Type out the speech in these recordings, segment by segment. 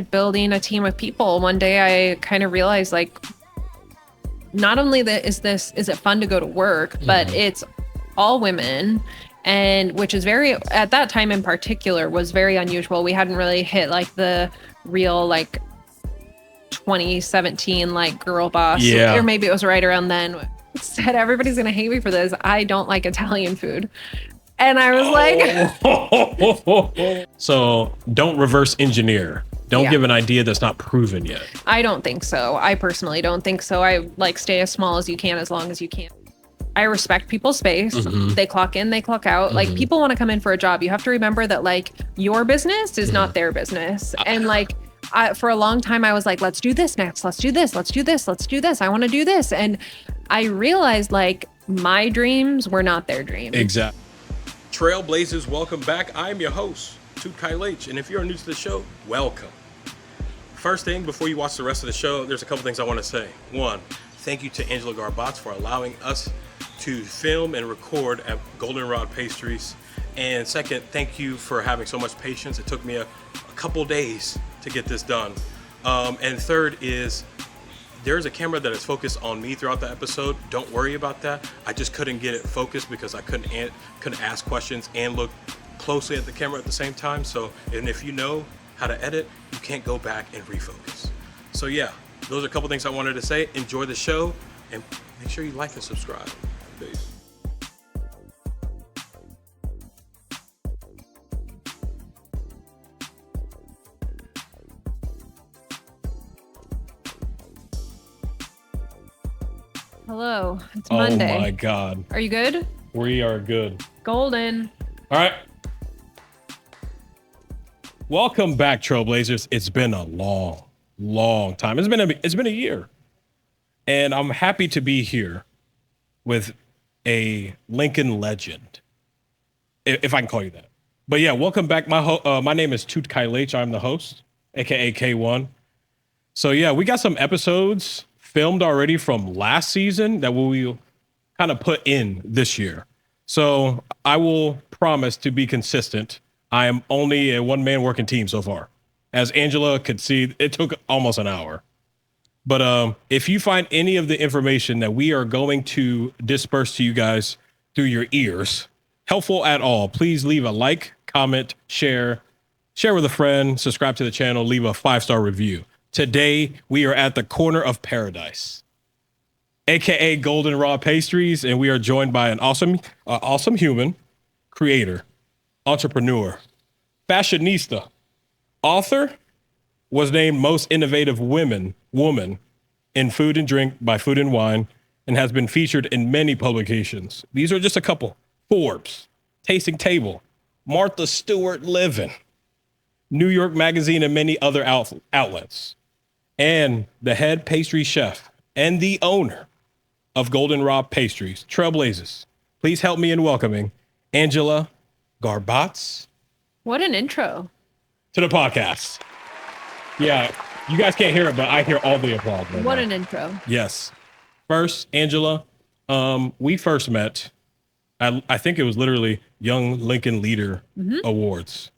building a team of people, one day I kind of realized, like, not only is it fun to go to work, but it's all women, and which is very, at that time in particular, was very unusual. We hadn't really hit like the real like 2017 like girl boss, or maybe it was right around then. Said, everybody's gonna hate me for this, I don't like Italian food. And I was like, so don't reverse engineer. Don't give an idea that's not proven yet. I don't think so. I personally don't think so. I like stay as small as you can, as long as you can. I respect people's space. They clock in, they clock out. Like, people want to come in for a job. You have to remember that like your business is not their business. And like, for a long time I was like, let's do this next. Let's do this. Let's do this. Let's do this. I want to do this. And I realized like my dreams were not their dreams. Exactly. Trailblazers, welcome back. I'm your host, Kyle H. And if you're new to the show, welcome. First thing, before you watch the rest of the show, there's a couple things I want to say. One, thank you to Angela Garbacz for allowing us to film and record at GoldenRod Pastries. And second, thank you for having so much patience. It took me a couple days to get this done. And third is, there's a camera that is focused on me throughout the episode. Don't worry about that. I just couldn't get it focused because I couldn't ask questions and look closely at the camera at the same time. So, and if you know how to edit, you can't go back and refocus. So yeah, those are a couple things I wanted to say. Enjoy the show and make sure you like and subscribe. Peace. Hello, it's Monday. Oh my God. Are you good? We are good. Golden. All right. Welcome back, Trailblazers. It's been a long time. It's been a year. And I'm happy to be here with a Lincoln legend, if I can call you that. But yeah, welcome back. My name is Kyle H. I'm the host, aka K1. So yeah, we got some episodes filmed already from last season that we'll kind of put in this year. So I will promise to be consistent. I am only a one-man working team so far. As Angela could see, it took almost an hour. But if you find any of the information that we are going to disperse to you guys through your ears helpful at all, please leave a like, comment, share with a friend, subscribe to the channel, leave a 5-star review. Today, we are at the corner of paradise, aka GoldenRod Pastries, and we are joined by an awesome human, creator, entrepreneur, fashionista, author, was named most innovative woman in food and drink by Food and Wine, and has been featured in many publications. These are just a couple: Forbes, Tasting Table, Martha Stewart Living, New York Magazine, and many other outlets. And the head pastry chef and the owner of GoldenRod Pastries. Trailblazers, please help me in welcoming Angela Garbacz. What an intro. To the podcast. Yeah, you guys can't hear it, but I hear all the applause. Right what now. An intro. Yes. First, Angela, we first met, I think it was literally Young Lincoln Leader Awards.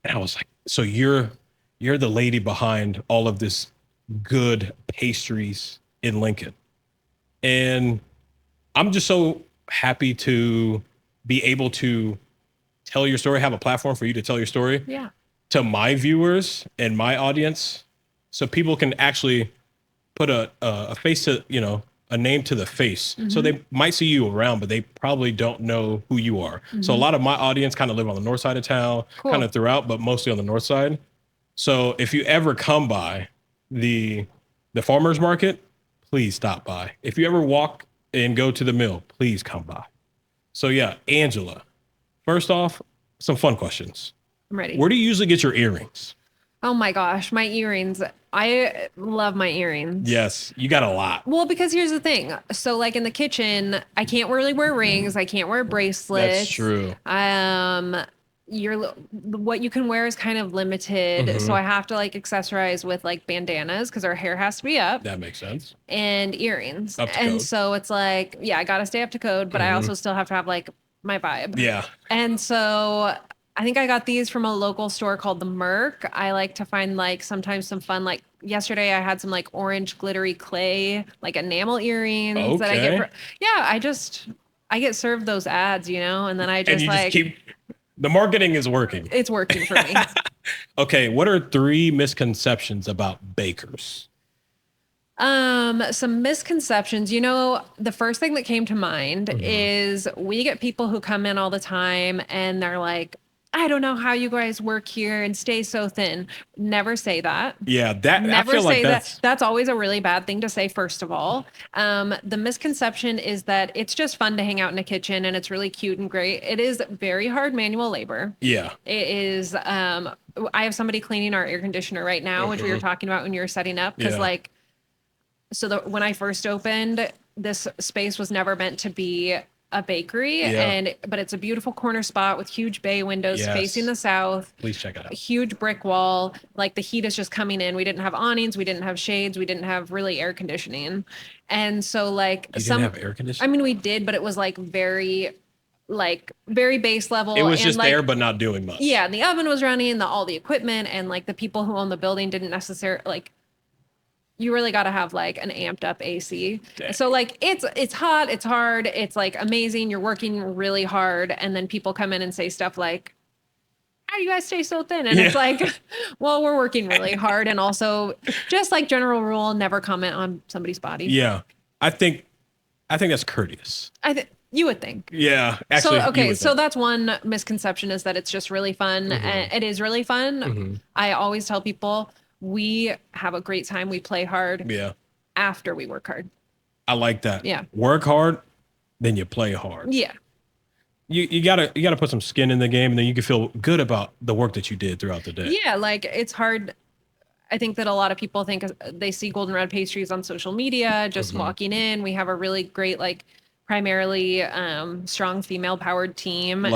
And I was like, so you're the lady behind all of this good pastries in Lincoln. And I'm just so happy to be able to tell your story, have a platform for you to tell your story to my viewers and my audience, so people can actually put a face to, a name to the face. So they might see you around, but they probably don't know who you are. So a lot of my audience kind of live on the north side of town, kind of throughout, but mostly on the north side. So if you ever come by the farmer's market, please stop by. If you ever walk and go to the mill, please come by. So yeah, Angela, first off, some fun questions. I'm ready. Where do you usually get your earrings? Oh my gosh, my earrings. I love my earrings. Yes, you got a lot. Well, because here's the thing. So like in the kitchen, I can't really wear rings. I can't wear bracelets. That's true. What you can wear is kind of limited. So I have to like accessorize with like bandanas because our hair has to be up. That makes sense. And earrings. Up to and code. So it's like, yeah, I got to stay up to code, but I also still have to have like my vibe. Yeah. And so I think I got these from a local store called the Merc. I like to find like sometimes some fun, like yesterday I had some like orange glittery clay, like enamel earrings that I get. Okay. I get served those ads, and then I And just you like, just keep the marketing is working. it's working for me. Okay, what are 3 misconceptions about bakers? Some misconceptions. The first thing that came to mind is we get people who come in all the time and they're like, I don't know how you guys work here and stay so thin. Never say that. Yeah, I Never feel like say that. That's always a really bad thing to say, first of all. The misconception is that it's just fun to hang out in a kitchen and it's really cute and great. It is very hard manual labor. Yeah. It is. I have somebody cleaning our air conditioner right now, which we were talking about when you were setting up. Because when I first opened, this space was never meant to be a bakery, but it's a beautiful corner spot with huge bay windows facing the south. Please check it out. A huge brick wall. Like the heat is just coming in. We didn't have awnings. We didn't have shades. We didn't have really air conditioning. And so like you didn't have air conditioning? I mean, we did, but it was like very base level. It was just there, but not doing much. Yeah. And the oven was running, all the equipment, and like the people who own the building didn't necessarily like, you really got to have like an amped up AC. Dang. So like it's hot, it's hard, it's like amazing. You're working really hard, and then people come in and say stuff like, "How do you guys stay so thin?" And it's like, well, we're working really hard, and also just like general rule, never comment on somebody's body. Yeah, I think that's courteous. You would think. Yeah, actually. So that's one misconception, is that it's just really fun. And it is really fun. I always tell people, we have a great time. We play hard. Yeah. After we work hard. I like that. Yeah. Work hard, then you play hard. Yeah. You gotta put some skin in the game, and then you can feel good about the work that you did throughout the day. Yeah, like it's hard. I think that a lot of people think they see GoldenRod Pastries on social media, just walking in. We have a really great, like, primarily strong female powered team,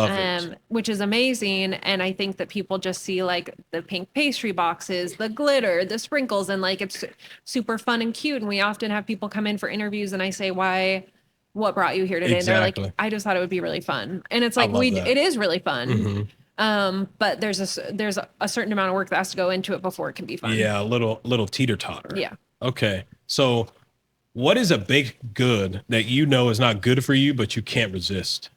which is amazing. And I think that people just see like the pink pastry boxes, the glitter, the sprinkles, and like it's super fun and cute. And we often have people come in for interviews and I say, what brought you here today? Exactly. And they're like, I just thought it would be really fun. And it's like, it is really fun. But there's a certain amount of work that has to go into it before it can be fun. Yeah. A little teeter totter. Yeah. Okay. So what is a baked good that you know is not good for you, but you can't resist?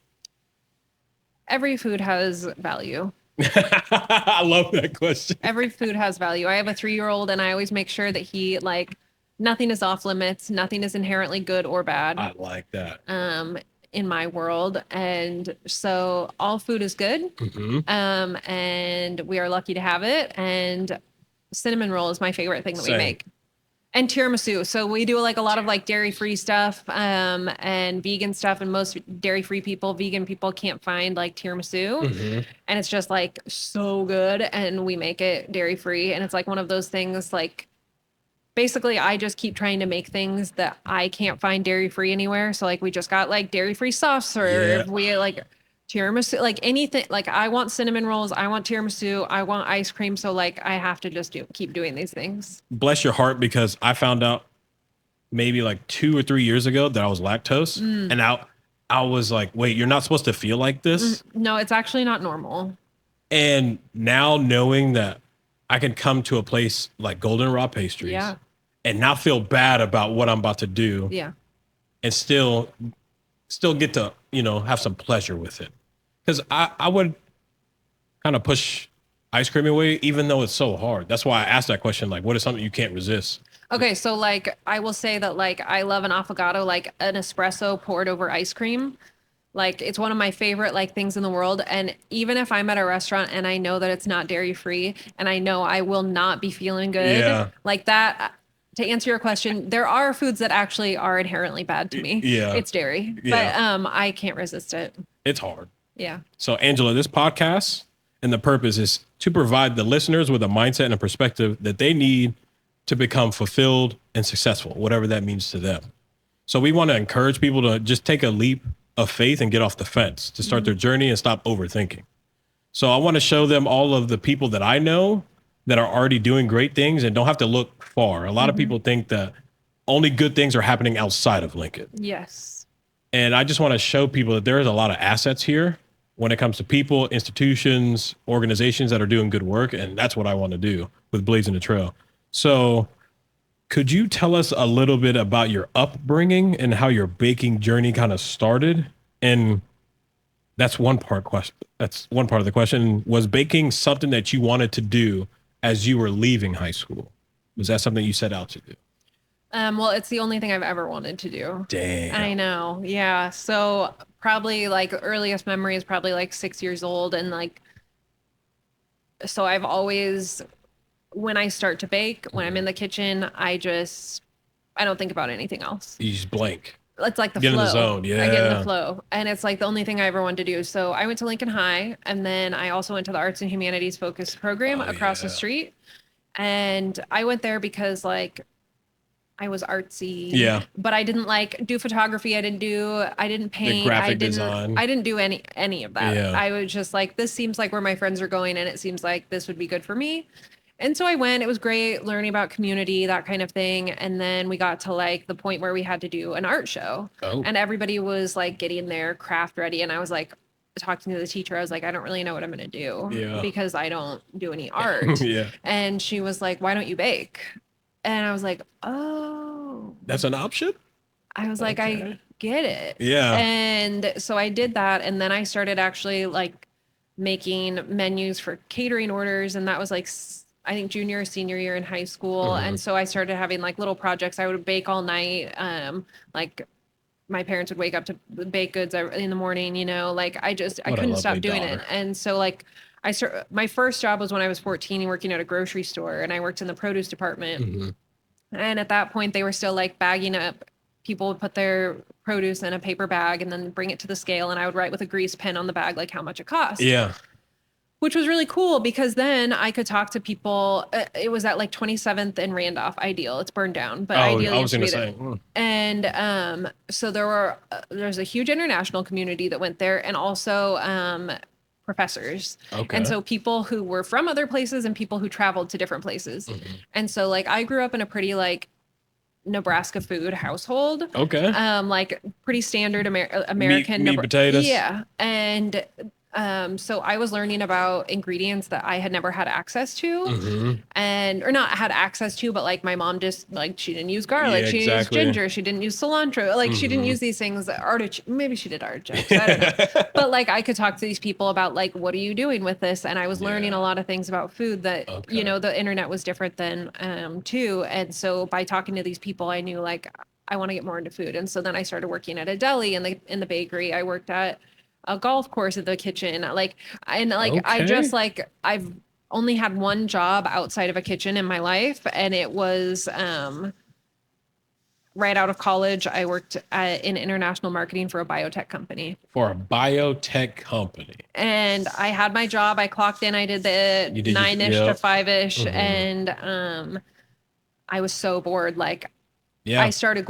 Every food has value. I love that question. Every food has value. I have a 3-year-old and I always make sure that he, like, nothing is off limits. Nothing is inherently good or bad. I like that. In my world. And so all food is good. And we are lucky to have it. And cinnamon roll is my favorite thing that we make. And tiramisu. So we do like a lot of like dairy-free stuff and vegan stuff. And most vegan people can't find like tiramisu. And it's just like so good. And we make it dairy-free. And it's like one of those things, like, basically I just keep trying to make things that I can't find dairy-free anywhere. So like we just got like dairy-free soft serve. We like tiramisu, like anything. Like I want cinnamon rolls, I want tiramisu, I want ice cream. So like I have to just keep doing these things. Bless your heart, because I found out maybe like 2 or 3 years ago that I was lactose, and I was like, wait, you're not supposed to feel like this? No, it's actually not normal. And now knowing that I can come to a place like GoldenRod Pastries and not feel bad about what I'm about to do, and still get to, have some pleasure with it. Because I would kind of push ice cream away, even though it's so hard. That's why I asked that question, like, what is something you can't resist? Okay, so like I will say that like I love an affogato, like an espresso poured over ice cream. Like it's one of my favorite like things in the world. And even if I'm at a restaurant and I know that it's not dairy free and I know I will not be feeling good, like that, to answer your question, there are foods that actually are inherently bad to me. It's dairy, but I can't resist it. It's hard. Yeah. So Angela, this podcast and the purpose is to provide the listeners with a mindset and a perspective that they need to become fulfilled and successful, whatever that means to them. So we want to encourage people to just take a leap of faith and get off the fence, to start their journey and stop overthinking. So I want to show them all of the people that I know that are already doing great things and don't have to look far. A lot of people think that only good things are happening outside of Lincoln. Yes. And I just want to show people that there is a lot of assets here when it comes to people, institutions, organizations that are doing good work. And that's what I want to do with Blazin A Trail. So could you tell us a little bit about your upbringing and how your baking journey kind of started? And that's one part of the question. Was baking something that you wanted to do as you were leaving high school? Was that something you set out to do? Well, it's the only thing I've ever wanted to do. Damn. I know. Yeah. So probably like earliest memory is probably like 6 years old. And like, so I've always, when I start to bake, when I'm in the kitchen, I don't think about anything else. You just blank. It's like the Get flow. in the zone. Yeah. I get in the flow. And it's like the only thing I ever wanted to do. So I went to Lincoln High, and then I also went to the Arts and Humanities focused program across the street. And I went there because like I was artsy. Yeah. But I didn't like do photography. I didn't paint. The graphic design. I didn't do any of that. Yeah. I was just like, this seems like where my friends are going, and it seems like this would be good for me. And so I went. It was great learning about community, that kind of thing. And then we got to like the point where we had to do an art show. Oh. And everybody was like getting their craft ready. And I was like talking to the teacher. I was like, I don't really know what I'm going to do because I don't do any art. Yeah. And she was like, why don't you bake? And I was like, oh. That's an option? I was like, I get it. Yeah. And so I did that. And then I started actually like making menus for catering orders. And that was like, I think junior or senior year in high school. Mm-hmm. And so I started having like little projects. I would bake all night. Like my parents would wake up to bake goods in the morning, you know, like I couldn't stop doing it. And so like my first job was when I was 14 working at a grocery store, and I worked in the produce department. Mm-hmm. And at that point they were still like bagging up. People would put their produce in a paper bag and then bring it to the scale. And I would write with a grease pen on the bag, like how much it cost. Yeah. Which was really cool because then I could talk to people. It was at like 27th and Randolph, Ideal. It's burned down, but ideally I was going to say. And so there's a huge international community that went there, and also professors. Okay. And so people who were from other places and people who traveled to different places. Mm-hmm. And so like I grew up in a pretty like Nebraska food household. Okay. Like pretty standard American meat potatoes. Yeah. And so I was learning about ingredients that I had never had access to, or not had access to, but like my mom just like, she didn't use garlic. She didn't use ginger. She didn't use cilantro. Like she didn't use these things that maybe she did artichokes. I don't know. But like I could talk to these people about like, what are you doing with this? And I was learning a lot of things about food that, you know, the internet was different than, too. And so by talking to these people, I knew like, I want to get more into food. And so then I started working at a deli in the bakery. I worked at a golf course in the kitchen. I just like, I've only had one job outside of a kitchen in my life. And it was, right out of college. I worked in international marketing for a biotech company. For a biotech company. And I had my job. I clocked in. I did the 9-ish to 5-ish. And, I was so bored. Like I started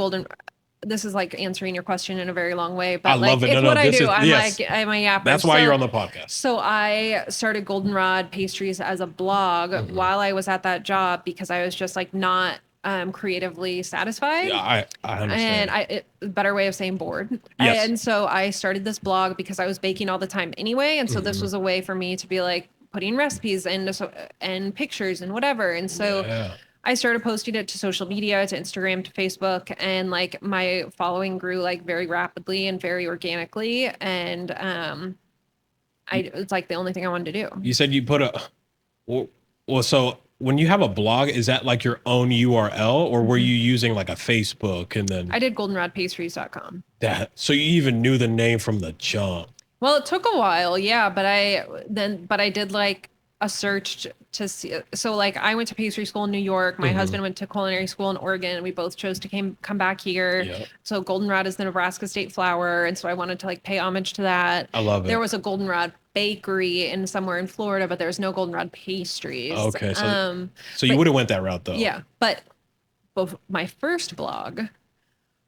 this is like answering your question in a very long way, but I love it. It's what I do. I'm a yapper. That's why you're on the podcast. So I started GoldenRod Pastries as a blog while I was at that job because I was just like not creatively satisfied. Yeah, I understand. And a better way of saying bored. Yes. And so I started this blog because I was baking all the time anyway. And so this was a way for me to be like putting recipes and pictures and whatever. And so I started posting it to social media, to Instagram, to Facebook, and like my following grew like very rapidly and very organically. And it's like the only thing I wanted to do. You said you put so when you have a blog, is that like your own URL, or were you using like a Facebook and then? I did goldenrodpastries.com. So you even knew the name from the jump. Well, it took a while, yeah, but I did like a search to see. So like I went to pastry school in New York. My husband went to culinary school in Oregon. We both chose to come back here. Yep. So goldenrod is the Nebraska state flour. And so I wanted to like pay homage to that. I love it. There was a goldenrod bakery somewhere in Florida, but there was no goldenrod pastries. Okay. So you would have went that route though. Yeah. But my first blog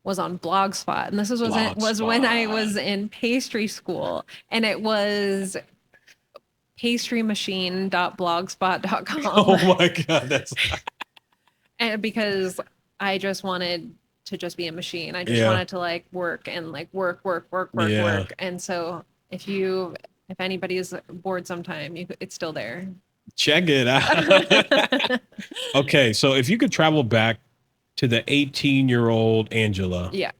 was on Blogspot. And this was when I was in pastry school, and it was pastrymachine.blogspot.com. Oh my God. That's and because I just wanted to just be a machine. I just wanted to like work and like work. And so if you If anybody is bored sometime, it's still there. Check it out. Okay, so if you could travel back to the 18-year-old Angela, yeah,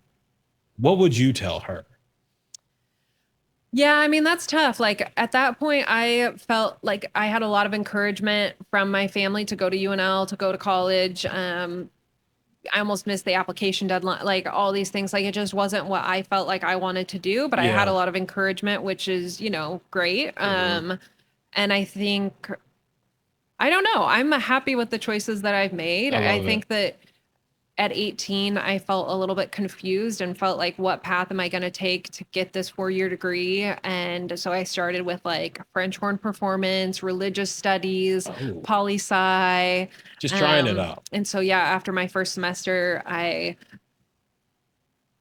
what would you tell her? Yeah, I mean, that's tough. Like at that point, I felt like I had a lot of encouragement from my family to go to UNL, to go to college. I almost missed the application deadline, like all these things. Like it just wasn't what I felt like I wanted to do, but I had a lot of encouragement, which is, great. And I think, I don't know, I'm happy with the choices that I've made. I think that at 18, I felt a little bit confused and felt like, what path am I going to take to get this 4-year degree? And so I started with like French horn performance, religious studies, poli-sci. Just trying it out. And so, yeah, after my first semester, I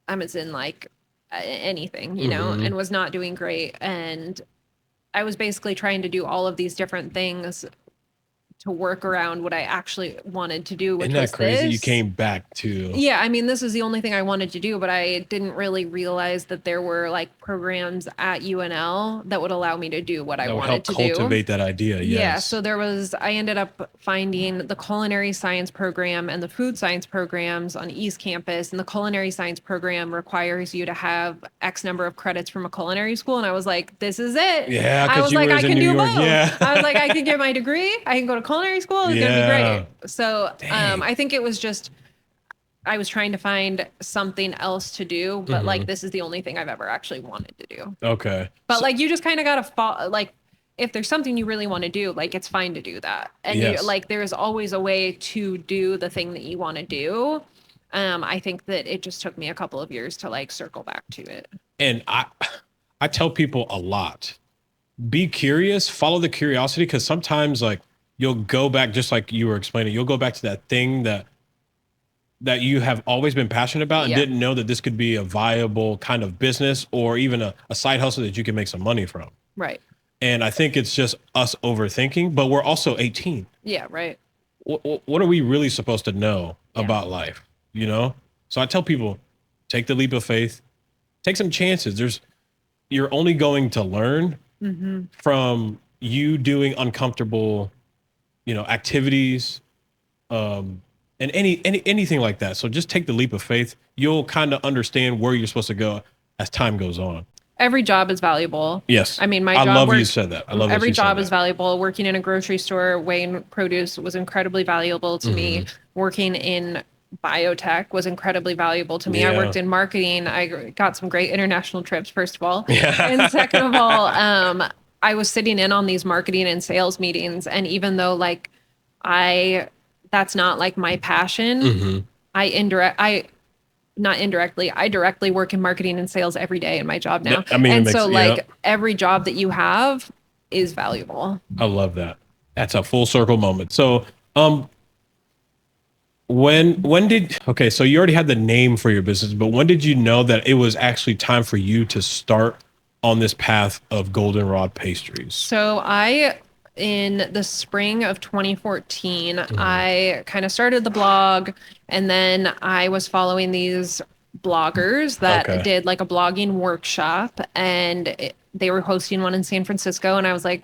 was in like anything, and was not doing great. And I was basically trying to do all of these different things to work around what I actually wanted to do, which was crazy? This. You came back to. Yeah, I mean, this is the only thing I wanted to do, but I didn't really realize that there were like programs at UNL that would allow me to do what I wanted to do. Cultivate that idea. Yes. Yeah, so I ended up finding the culinary science program and the food science programs on East Campus, and the culinary science program requires you to have X number of credits from a culinary school, and I was like, this is it. Yeah, I was like, I can do both. Yeah. I was like, I can get my degree, I can go to culinary school, it's gonna be great. So I think it was just, I was trying to find something else to do, but like this is the only thing I've ever actually wanted to do. Okay. But like you just kind of gotta like, if there's something you really want to do, like it's fine to do that. And you, like there's always a way to do the thing that you want to do. I think that it just took me a couple of years to like circle back to it. And I tell people a lot, be curious, follow the curiosity, because sometimes like you'll go back, just like you were explaining, you'll go back to that thing that you have always been passionate about and didn't know that this could be a viable kind of business or even a side hustle that you can make some money from. Right. And I think it's just us overthinking, but we're also 18. Yeah, right. What are we really supposed to know about life? So I tell people, take the leap of faith, take some chances. You're only going to learn from you doing uncomfortable, activities, and anything like that. So just take the leap of faith. You'll kind of understand where you're supposed to go as time goes on. Every job is valuable. Yes. I mean, I love you said that. I love every job is valuable. Working in a grocery store weighing produce was incredibly valuable to me. Working in biotech was incredibly valuable to me. I worked in marketing. I got some great international trips, first of all. And second of all, I was sitting in on these marketing and sales meetings. And even though like that's not like my passion, I directly work in marketing and sales every day in my job now. I mean, and so like every job that you have is valuable. I love that. That's a full circle moment. So, so you already had the name for your business, but when did you know that it was actually time for you to start on this path of GoldenRod Pastries? So in the spring of 2014, I kind of started the blog, and then I was following these bloggers that did like a blogging workshop, and they were hosting one in San Francisco, and I was like,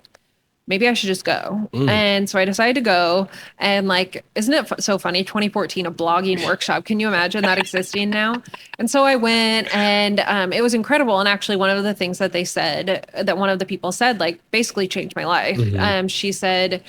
maybe I should just go. And so I decided to go, and like, isn't it so funny? 2014, a blogging workshop. Can you imagine that existing now? And so I went, and it was incredible. And actually one of the things that they said, that one of the people said, like basically changed my life. She said,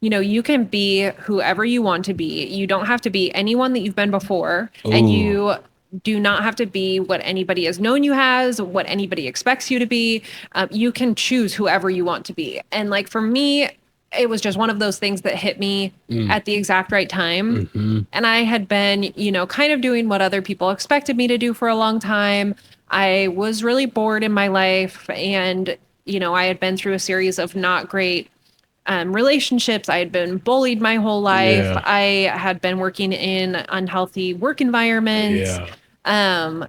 you can be whoever you want to be. You don't have to be anyone that you've been before. And you do not have to be what anybody has known you as, what anybody expects you to be. You can choose whoever you want to be. And like, for me, it was just one of those things that hit me at the exact right time. And I had been, kind of doing what other people expected me to do for a long time. I was really bored in my life. And, I had been through a series of not great relationships. I had been bullied my whole life. I had been working in unhealthy work environments. And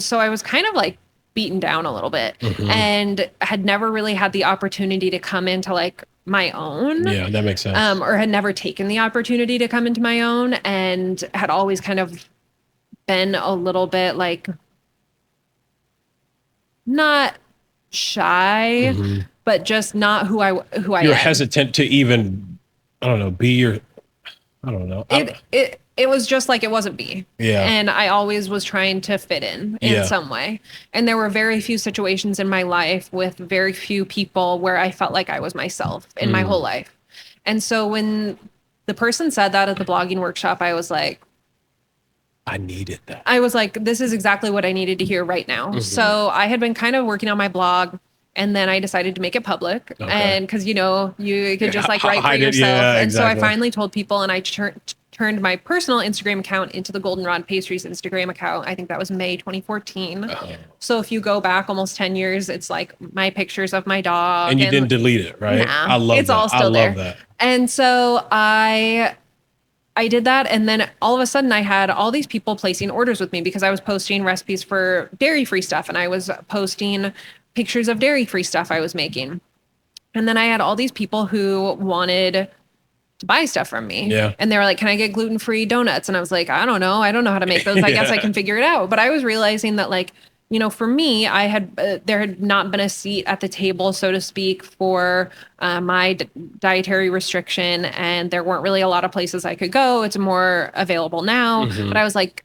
so I was kind of like beaten down a little bit and had never really had the opportunity to come into like my own. Yeah, that makes sense. Or had never taken the opportunity to come into my own, and had always kind of been a little bit like not shy, but just not who I You're am. hesitant to even, I don't know, be your, I don't know. It was just like, it wasn't me. Yeah. And I always was trying to fit in some way. And there were very few situations in my life with very few people where I felt like I was myself in my whole life. And so when the person said that at the blogging workshop, I was like, I needed that. I was like, this is exactly what I needed to hear right now. So I had been kind of working on my blog, and then I decided to make it public. And because, you know, you could just like write for yourself. And so I finally told people, and I turned my personal Instagram account into the GoldenRod Pastries Instagram account. I think that was May 2014. So if you go back almost 10 years, it's like my pictures of my dog. And you didn't delete it, right? Nah, I love it's that. all still there. I love that. And so I did that. And then all of a sudden I had all these people placing orders with me because I was posting recipes for dairy-free stuff. And I was posting pictures of dairy-free stuff I was making. And then I had all these people who wanted to buy stuff from me. Yeah. And they were like, can I get gluten-free donuts? And I was like, I don't know how to make those. I guess I can figure it out. But I was realizing that, like, you know, for me, I had, there had not been a seat at the table, so to speak, for my dietary restriction. And there weren't really a lot of places I could go. It's more available now. But I was like,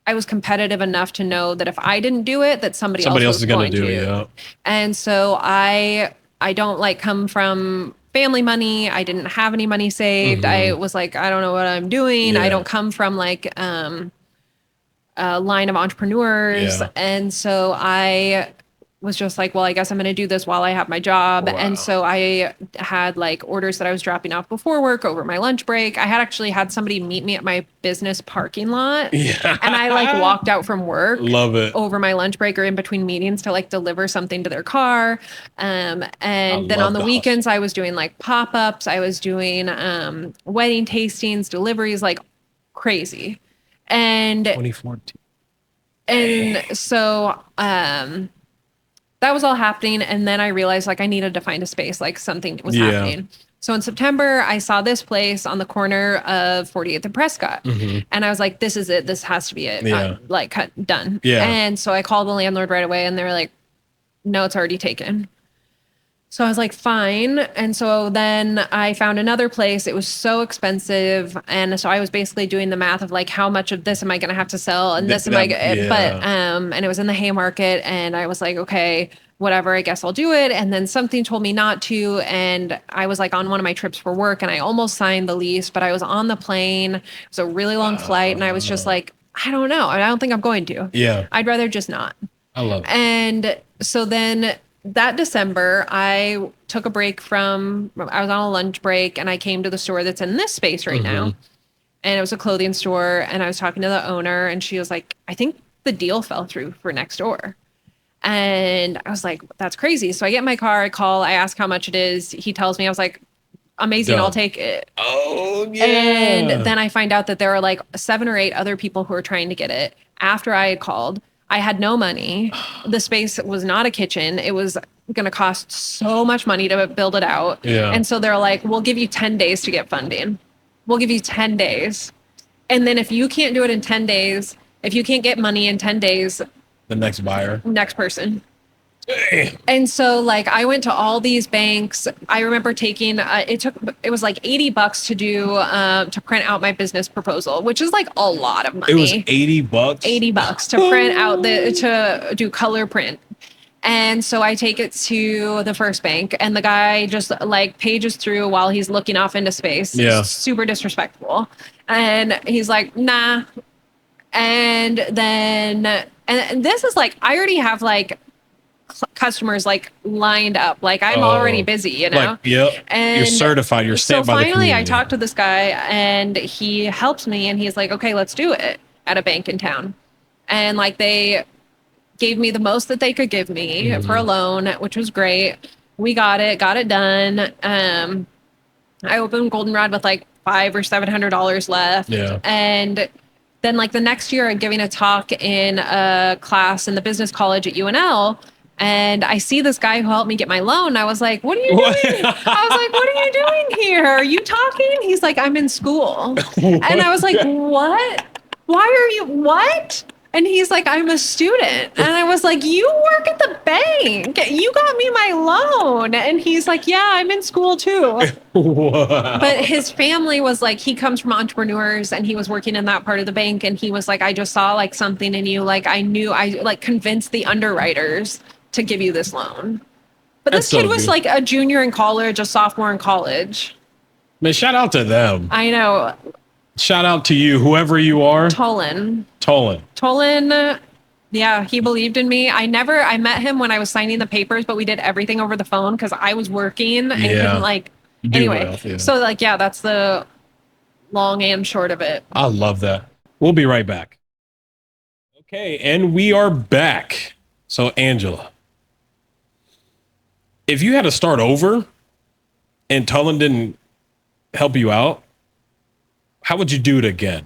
I was competitive enough to know that if I didn't do it, that somebody else is going to do it. Yeah. And so I don't like come from family money. I didn't have any money saved. I was like, I don't know what I'm doing. I don't come from like a line of entrepreneurs. And so I was just like, well, I guess I'm going to do this while I have my job. And so I had like orders that I was dropping off before work over my lunch break. I had actually had somebody meet me at my business parking lot. And I like walked out from work. Love it. Over my lunch break or in between meetings to like deliver something to their car. And then on the weekends, I was doing like pop-ups. I was doing wedding tastings, deliveries, like crazy. And 2014. And so that was all happening. And then I realized like I needed to find a space, like something was happening. So in September, I saw this place on the corner of 48th and Prescott. And I was like, this is it. This has to be it. Like done. And so I called the landlord right away and they were like, no, it's already taken. So I was like, fine. And so then I found another place. It was so expensive. And so I was basically doing the math of like, how much of this am I going to have to sell? And this and it was in the Haymarket. And I was like, okay, whatever, I guess I'll do it. And then something told me not to. And I was like on one of my trips for work and I almost signed the lease, but I was on the plane. It was a really long flight. And I was just like, I don't know. I don't think I'm going to. I'd rather just not. I love it. And so then that December, I took a break I was on a lunch break and I came to the store that's in this space right now. And it was a clothing store. And I was talking to the owner and she was like, I think the deal fell through for next door. And I was like, that's crazy. So I get in my car, I call, I ask how much it is. He tells me, I was like, amazing, I'll take it. Oh, yeah. And then I find out that there are like 7 or 8 other people who are trying to get it after I had called. I had no money. The space was not a kitchen. It was going to cost so much money to build it out. And so they're like, we'll give you 10 days to get funding. We'll give you 10 days. And then if you can't do it in 10 days, if you can't get money in 10 days, the next buyer, next person. And so like I went to all these banks. I remember taking it was like $80 to do to print out my business proposal, which is like a lot of money. It was $80. $80 to print out to do color print. And so I take it to the first bank and the guy just like pages through while he's looking off into space. Super disrespectful. And he's like, nah. And then and this is like I already have like customers like lined up, like I'm already busy, you know. Like, and you're certified, you're stamped by the community. So finally I talked to this guy and he helps me and he's like, okay, let's do it at a bank in town. And like they gave me the most that they could give me for a loan, which was great. We got it done. I opened GoldenRod with like $500 or $700 left. And then like the next year I'm giving a talk in a class in the business college at UNL. And I see this guy who helped me get my loan. I was like, what are you doing? I was like, what are you doing here? Are you talking? He's like, I'm in school. And I was like, what? Why are you, what? And he's like, I'm a student. And I was like, you work at the bank. You got me my loan. And he's like, yeah, I'm in school too. Wow. But his family was like, he comes from entrepreneurs and he was working in that part of the bank. And he was like, I just saw like something in you. Like I knew I like convinced the underwriters to give you this loan. But That's this kid so was good. like a junior in college, a sophomore in college. Man, shout out to them. I know. Shout out to you, whoever you are. Tolan, yeah, he believed in me. I met him when I was signing the papers, but we did everything over the phone because I was working and couldn't like, anyway. Well, yeah. So like, yeah, that's the long and short of it. I love that. We'll be right back. Okay, and we are back. So, Angela, if you had to start over and Tullen didn't help you out, how would you do it again?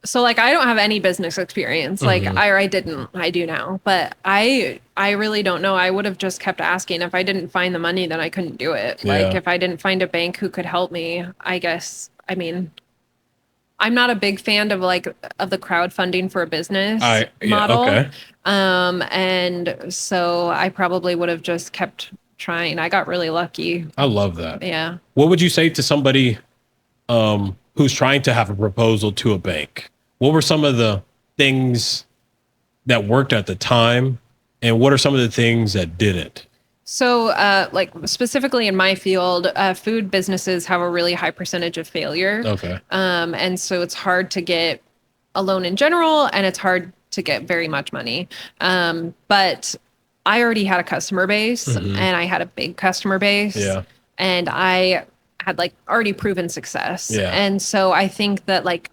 So like, I don't have any business experience. Like I didn't, I do now, but I really don't know. I would have just kept asking. If I didn't find the money, then I couldn't do it. Yeah. Like if I didn't find a bank who could help me, I guess, I mean, I'm not a big fan of the crowdfunding for a business model. Okay. And so I probably would have just kept trying. I got really lucky. I love that. Yeah. What would you say to somebody who's trying to have a proposal to a bank? What were some of the things that worked at the time, and what are some of the things that didn't? So, like specifically in my field, food businesses have a really high percentage of failure. Okay. And so it's hard to get a loan in general, and it's hard to get very much money. But I already had a customer base, and I had a big customer base. Yeah. And I had like already proven success. Yeah. And so I think that like,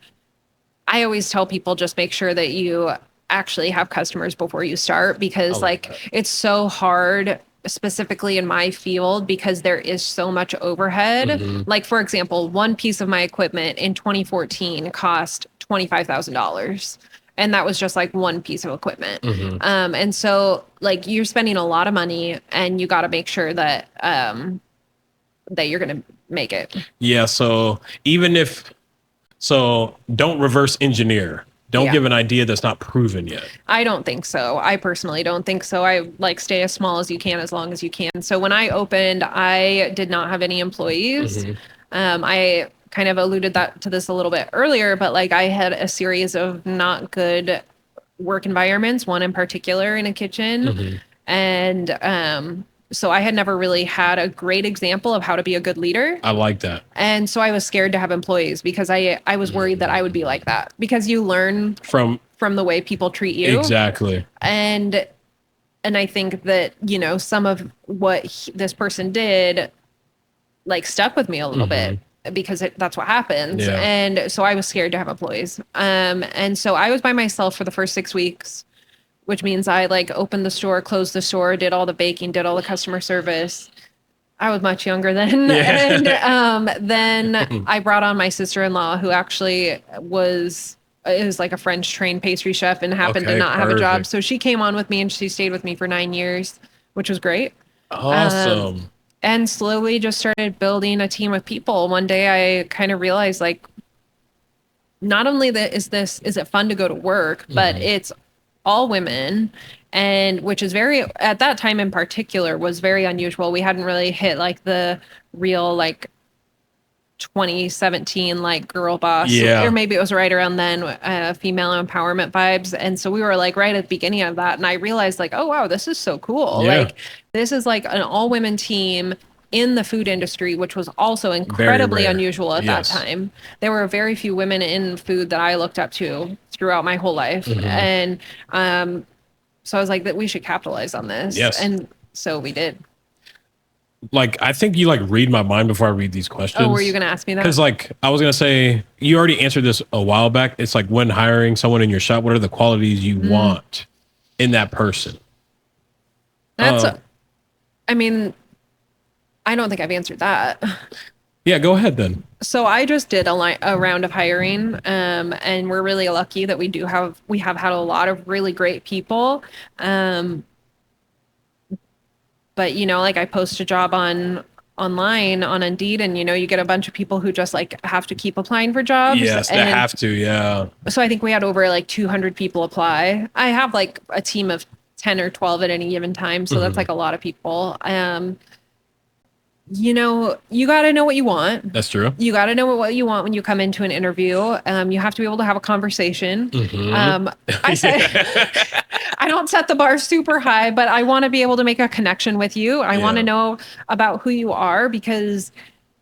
I always tell people just make sure that you actually have customers before you start, because like it's so hard, specifically in my field, because there is so much overhead. Like for example, one piece of my equipment in 2014 cost $25,000. And that was just like one piece of equipment. And so like you're spending a lot of money, and you got to make sure that that you're going to make it. Yeah. So don't reverse engineer. Don't give an idea that's not proven yet. I don't think so. I personally don't think so. I like stay as small as you can, as long as you can. So when I opened, I did not have any employees. I kind of alluded to this a little bit earlier, but like I had a series of not good work environments, one in particular in a kitchen. And so I had never really had a great example of how to be a good leader. I like that. And so I was scared to have employees, because I was worried that I would be like that, because you learn from the way people treat you. Exactly. And I think that, you know, some of what this person did like stuck with me a little bit, because that's what happens. Yeah. And so I was scared to have employees. And so I was by myself for the first 6 weeks, which means I like opened the store, closed the store, did all the baking, did all the customer service. I was much younger then. Yeah. And then I brought on my sister-in-law, who actually is like a French trained pastry chef and happened to not have a job. So she came on with me, and she stayed with me for 9 years, which was great. Awesome. And slowly just started building a team of people. One day I kind of realized, like, not only is it fun to go to work, but it's all women, and which is very, at that time in particular, was very unusual. We hadn't really hit like the real like 2017 like girl boss, or maybe it was right around then, female empowerment vibes. And so we were like right at the beginning of that, and I realized like, oh wow, this is so cool. Like this is like an all women team in the food industry, which was also incredibly unusual at that time. There were very few women in food that I looked up to throughout my whole life. And so I was like, that we should capitalize on this. And so we did. Like, I think you like read my mind before I read these questions. Oh, were you going to ask me that? Because like, I was going to say, you already answered this a while back. It's like, when hiring someone in your shop, what are the qualities you want in that person? That's, I mean, I don't think I've answered that. Yeah, go ahead then. So I just did a round of hiring, and we're really lucky that we have had a lot of really great people. But you know, like I post a job on online on Indeed, and you get a bunch of people who just like have to keep applying for jobs. Yes, they have to. Yeah. So I think we had over like 200 people apply. I have like a team of 10 or 12 at any given time, so that's like a lot of people. You got to know what you want. That's true. You got to know what you want when you come into an interview. You have to be able to have a conversation. I say, I don't set the bar super high, but I want to be able to make a connection with you. I want to know about who you are, because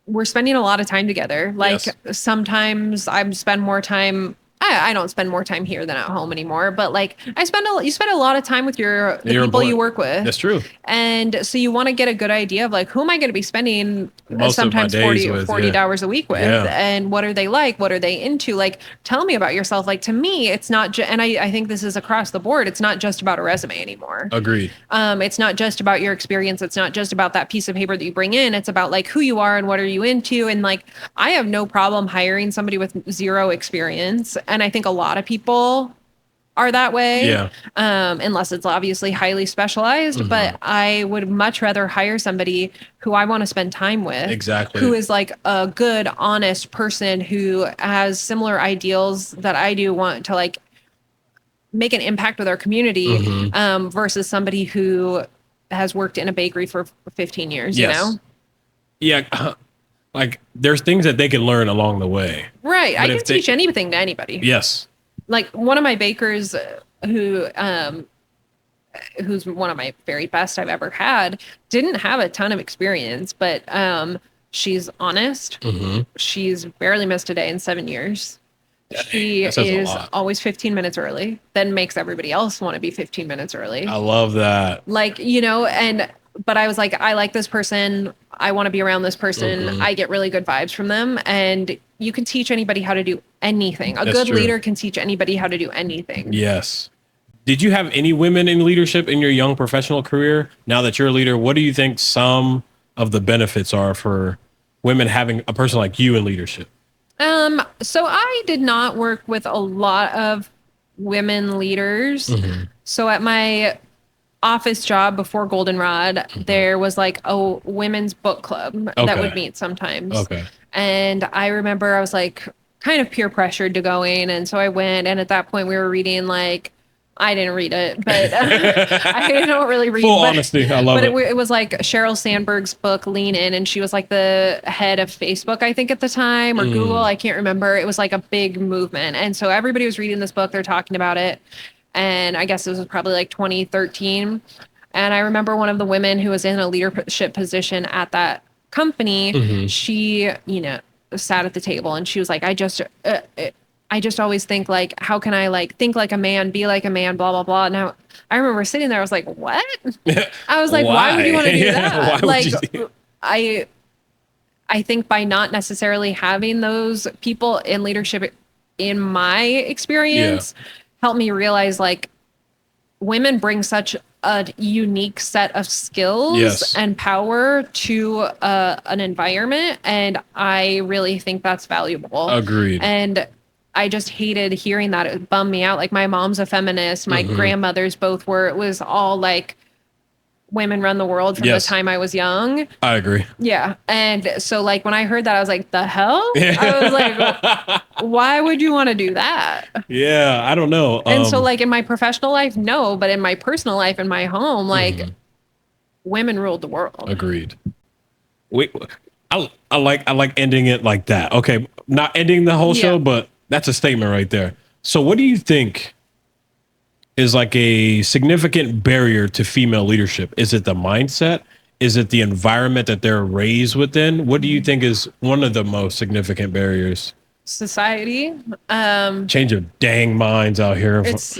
we're spending a lot of time together. Like sometimes I spend more time. I don't spend more time here than at home anymore, but like you spend a lot of time with the people you work with. That's true. And so you want to get a good idea of like, who am I going to be spending sometimes 40 hours a week with? And what are they like? What are they into? Like, tell me about yourself. Like, to me, it's not and I think this is across the board. It's not just about a resume anymore. Agreed. It's not just about your experience. It's not just about that piece of paper that you bring in. It's about like who you are and what are you into. And like, I have no problem hiring somebody with zero experience. And I think a lot of people are that way. Yeah. Unless it's obviously highly specialized. But I would much rather hire somebody who I want to spend time with. Exactly. Who is like a good, honest person who has similar ideals that I do, want to like make an impact with our community, versus somebody who has worked in a bakery for 15 years, you know? Yeah. Like there's things that they can learn along the way. Right. But I can teach anything to anybody. Yes. Like one of my bakers who's one of my very best I've ever had, didn't have a ton of experience, but she's honest. She's barely missed a day in 7 years. She is always 15 minutes early, then makes everybody else want to be 15 minutes early. I love that. Like, but I was like, I like this person. I want to be around this person. I get really good vibes from them. And you can teach anybody how to do anything. A good leader can teach anybody how to do anything. Yes. Did you have any women in leadership in your young professional career? Now that you're a leader, what do you think some of the benefits are for women having a person like you in leadership? So I did not work with a lot of women leaders. So at my office job before GoldenRod, there was like a women's book club that would meet sometimes. And I remember I was like kind of peer pressured to go in. And so I went, and at that point we were reading like, I didn't read it, but I don't really read. Full honesty, I love it. But it was like Sheryl Sandberg's book, Lean In, and she was like the head of Facebook, I think at the time, or Google, I can't remember. It was like a big movement. And so everybody was reading this book, they're talking about it. And I guess this was probably like 2013. And I remember one of the women who was in a leadership position at that company, she, sat at the table and she was like, I just always think like, how can I like think like a man, be like a man, blah, blah, blah. Now I remember sitting there, I was like, what? I was like, why would you want to do that? Like, I think by not necessarily having those people in leadership, in my experience, helped me realize like women bring such a unique set of skills and power to an environment. And I really think that's valuable. Agreed. And I just hated hearing that. It bummed me out. Like my mom's a feminist. My grandmothers both were. It was all like women run the world from the time I was young. I agree. Yeah. And so like when I heard that, I was like, the hell? I was like, why would you want to do that? Yeah, I don't know. And so like in my professional life, no, but in my personal life, in my home, like women ruled the world. Agreed. Wait, I like ending it like that. Okay, not ending the whole show, but that's a statement right there. So what do you think is like a significant barrier to female leadership? Is it the mindset? Is it the environment that they're raised within? What do you think is one of the most significant barriers? Society. Change of dang minds out here. It's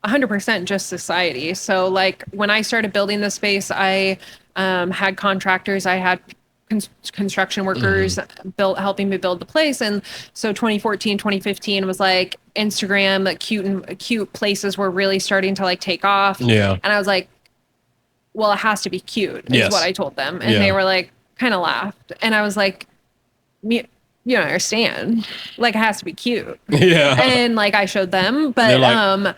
100% just society. So like when I started building this space, I had contractors, I had construction workers helping me build the place. And so 2014, 2015 was like Instagram, like cute places were really starting to like take off. Yeah. And I was like, well, it has to be cute is what I told them. And they were like, kind of laughed. And I was like, you don't understand. Like it has to be cute. Yeah. And like I showed them, but like,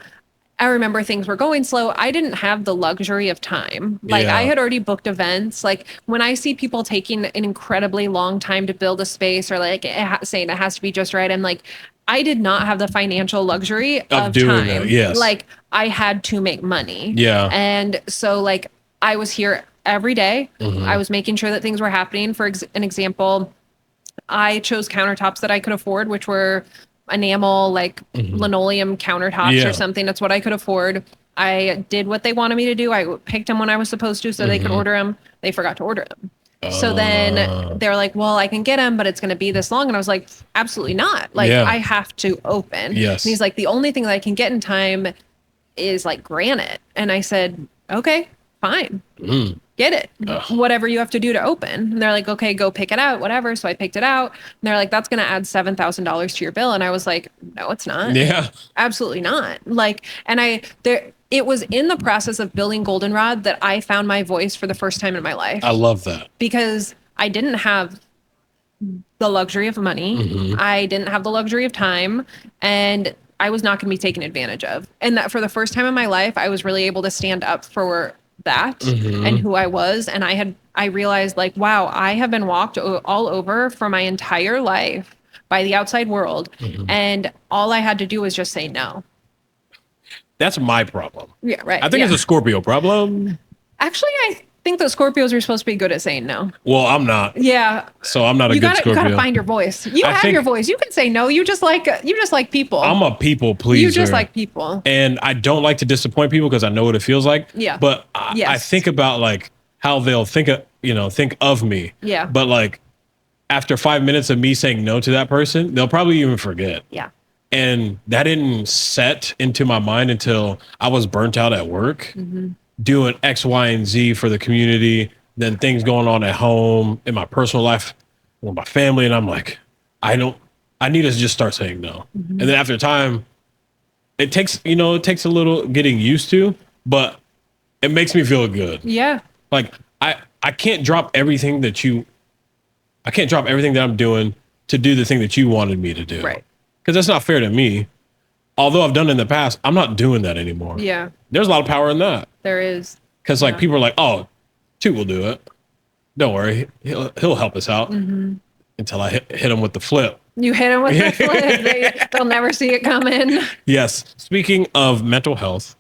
I remember things were going slow. I didn't have the luxury of time. Like I had already booked events. Like when I see people taking an incredibly long time to build a space or like saying it has to be just right, I'm like, I did not have the financial luxury of doing time. that. Yes. Like I had to make money. Yeah. And so like I was here every day. Mm-hmm. I was making sure that things were happening. For an example, I chose countertops that I could afford, which were enamel, like linoleum countertops or something. That's what I could afford. I did what they wanted me to do. I picked them when I was supposed to so they could order them. They forgot to order them. So then they were like, well, I can get them, but it's going to be this long. And I was like, absolutely not. Like I have to open. Yes. And he's like, the only thing that I can get in time is like granite. And I said, okay, fine. Get it. Whatever you have to do to open. And they're like, okay, go pick it out, whatever. So I picked it out. And they're like, that's going to add $7,000 to your bill. And I was like, no, it's not. Yeah. Absolutely not. Like, and it was in the process of building GoldenRod that I found my voice for the first time in my life. I love that. Because I didn't have the luxury of money. I didn't have the luxury of time. And I was not going to be taken advantage of. And that for the first time in my life, I was really able to stand up for that and who I was. And I realized like, wow, I have been walked all over for my entire life by the outside world. And all I had to do was just say no. That's my problem. Yeah, right. I think it's a Scorpio problem. Actually, I think that Scorpios are supposed to be good at saying no. Well, I'm not. Yeah. So I'm not a good Scorpio. You gotta find your voice. You have your voice. You can say no. You just like people. I'm a people pleaser. You just like people. And I don't like to disappoint people because I know what it feels like. Yeah. But I think about like how they'll think of me. Yeah. But like after 5 minutes of me saying no to that person, they'll probably even forget. Yeah. And that didn't set into my mind until I was burnt out at work, doing X, Y, and Z for the community, then things going on at home, in my personal life, with my family. And I'm like, I need to just start saying no. And then after time, it takes a little getting used to, but it makes me feel good. Yeah. Like I can't drop everything that I'm doing to do the thing that you wanted me to do. Right. Because that's not fair to me. Although I've done it in the past, I'm not doing that anymore. Yeah. There's a lot of power in that. There is. Because like people are like, oh, Toot will do it. Don't worry. He'll help us out. Until I hit him with the flip. You hit him with the flip. They'll never see it coming. Yes. Speaking of mental health,